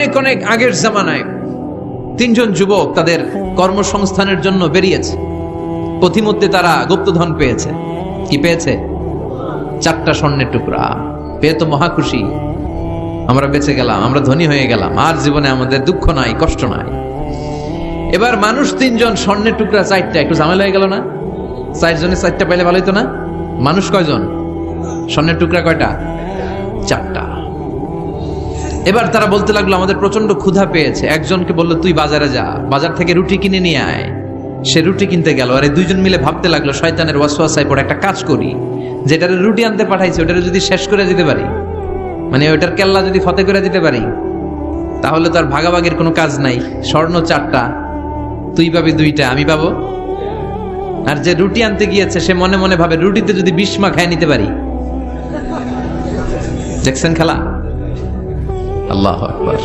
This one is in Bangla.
অনেক অনেক আগের জামানায় তিনজন যুবক তাদের কর্মসংস্থানের জন্য বেরিয়েছে। পথিমধ্যে তারা গুপ্তধন পেয়েছে। কি পেয়েছে? 4টা স্বর্ণের টুকরা পেয়ে তো মহা খুশি। আমরা বেঁচে গেলাম, আমরা ধনী হয়ে গেলাম, আর জীবনে আমাদের দুঃখ নাই, কষ্ট নাই। এবার মানুষ 3জন, স্বর্ণের টুকরা 4টা, একটু ঝামেলা হয়ে গেল না? 4 জনে 4টা পাইলে ভালো হতো না? মানুষ কয়জন? স্বর্ণের টুকরা কয়টা? 4টা। এবার তারা বলতে লাগলো আমাদের প্রচন্ড ক্ষুধা পেয়েছে। একজনকে বললো তুই বাজারে যা, বাজার থেকে রুটি কিনে নিয়ে আয়। সে রুটি কিনতে গেল। আর এই 2জন মিলে ভাবতে লাগলো শয়তানের ওয়াসওয়াসায় পড়ে একটা কাজ করি, যেটারে রুটি আনতে পাঠাইছে ওটারে যদি শেষ করে দিতে পারি, মানে ওটার কেল্লা যদি ফতে করে দিতে পারি, তাহলে তো আর ভাগাভাগির কোনো কাজ নাই। স্বর্ণ 4টা, তুই পাবি 2টা, আমি পাবো। আর যে রুটি আনতে গিয়েছে সে মনে মনে ভাবে রুটিতে যদি 20 মা খায় নিতে পারি। দেখছেন খেলা? আল্লাহু আকবার।